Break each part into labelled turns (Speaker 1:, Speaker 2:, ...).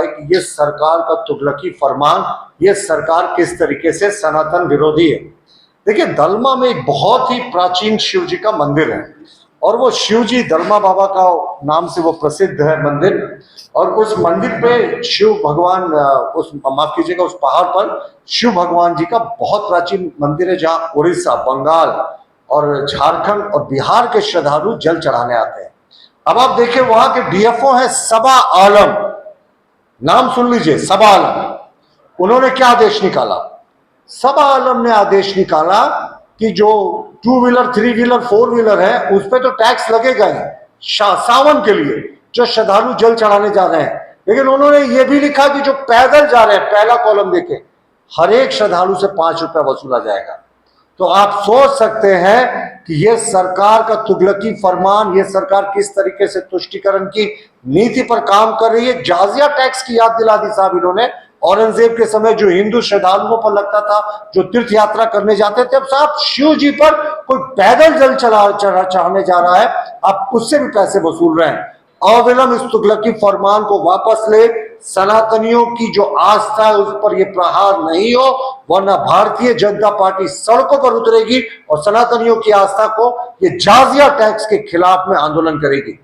Speaker 1: कि ये सरकार का तुगलकी फरमान, ये सरकार किस तरीके से सनातन विरोधी है। देखिए, दलमा में एक बहुत ही प्राचीन शिव जी का मंदिर है और वो शिव जी दलमा बाबा का नाम से वो प्रसिद्ध है मंदिर। और उस मंदिर पे शिव भगवान, उस माफ कीजिएगा, उस पहाड़ पर शिव भगवान जी का बहुत प्राचीन मंदिर है, जहाँ उड़ीसा, बंगाल और झारखंड और बिहार के श्रद्धालु जल चढ़ाने आते हैं। अब आप देखिए, वहां के डीएफओ है सबा आलम, नाम सुन लीजिए, सबा आलम। उन्होंने क्या आदेश निकाला? सबा आलम ने आदेश निकाला कि जो 2 व्हीलर, 3 व्हीलर, 4 व्हीलर है उस पर तो टैक्स लगेगा ही सावन के लिए जो श्रद्धालु जल चढ़ाने जा रहे हैं। लेकिन उन्होंने ये भी लिखा कि जो पैदल जा रहे हैं, पहला कॉलम देखें, हर एक श्रद्धालु से 5 रुपया वसूला जाएगा। तो आप सोच सकते हैं कि यह सरकार का तुगलकी फरमान, यह सरकार किस तरीके से तुष्टीकरण की नीति पर काम कर रही है। जाजिया टैक्स की याद दिला दी साहब इन्होंने। औरंगजेब के समय जो हिंदू श्रद्धालुओं पर लगता था, जो तीर्थ यात्रा करने जाते थे, अब साहब शिव जी पर कोई पैदल जल चढ़ाने जा रहा है, आप उससे भी पैसे वसूल रहे हैं। अविलंब इस तुगलकी फरमान को वापस ले, सनातनियों की जो आस्था है उस पर यह प्रहार नहीं हो, वरना भारतीय जनता पार्टी सड़कों पर उतरेगी और सनातनियों की आस्था को ये जाजिया टैक्स के खिलाफ में आंदोलन करेगी।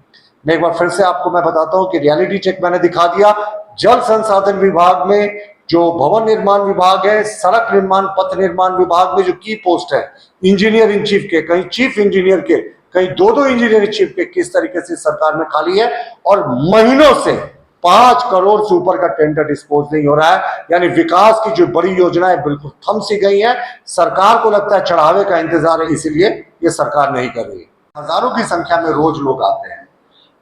Speaker 1: मैं एक बार फिर से आपको मैं बताता हूं कि रियलिटी चेक मैंने दिखा दिया। जल संसाधन विभाग में जो भवन निर्माण विभाग है, सड़क निर्माण, पथ निर्माण विभाग में जो की पोस्ट है इंजीनियर इन चीफ के, कहीं चीफ इंजीनियर के, कहीं 2-2 इंजीनियर इन चीफ के, किस तरीके से सरकार में खाली है और महीनों से 5 करोड़ से ऊपर का टेंडर डिस्पोज नहीं हो रहा है। यानी विकास की जो बड़ी योजनाएं बिल्कुल थम सी गई है। सरकार को लगता है चढ़ावे का इंतजार है, इसीलिए ये सरकार नहीं कर रही। हजारों की संख्या में रोज लोग आते हैं।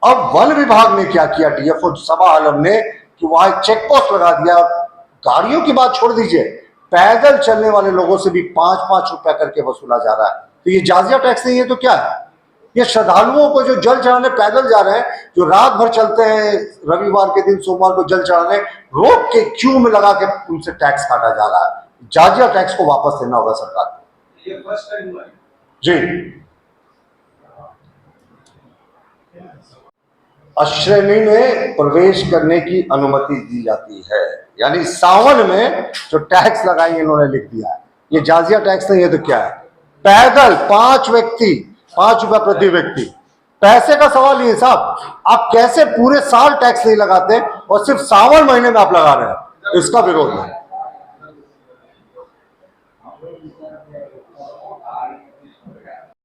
Speaker 1: अब वन विभाग ने क्या किया, डीएफओ सबा आलम ने, कि वहां एक चेक पोस्ट लगा दिया। गाड़ियों की बात छोड़ दीजिए, पैदल चलने वाले लोगों से भी 5-5 रुपया करके वसूला जा रहा है। तो ये जाजिया टैक्स नहीं है तो क्या है? ये श्रद्धालुओं को जो जल चढ़ाने पैदल जा रहे हैं, जो रात भर चलते हैं, रविवार के दिन, सोमवार को जल चढ़ाने, रोक के क्यू में लगा के उनसे टैक्स काटा जा रहा है। जाजिया टैक्स को वापस लेना होगा सरकार को।
Speaker 2: ये फर्स्ट टाइम हुआ है
Speaker 1: जी। अश्रेणी में प्रवेश करने की अनुमति दी जाती है, यानी सावन में जो टैक्स लगाएंगे इन्होंने लिख दिया है। ये जाजिया टैक्स नहीं है तो क्या है? पैदल 5 व्यक्ति 5 रुपया प्रति व्यक्ति। पैसे का सवाल ही है साहब, आप कैसे पूरे साल टैक्स नहीं लगाते और सिर्फ सावन महीने में आप लगा रहे हैं? इसका विरोध है।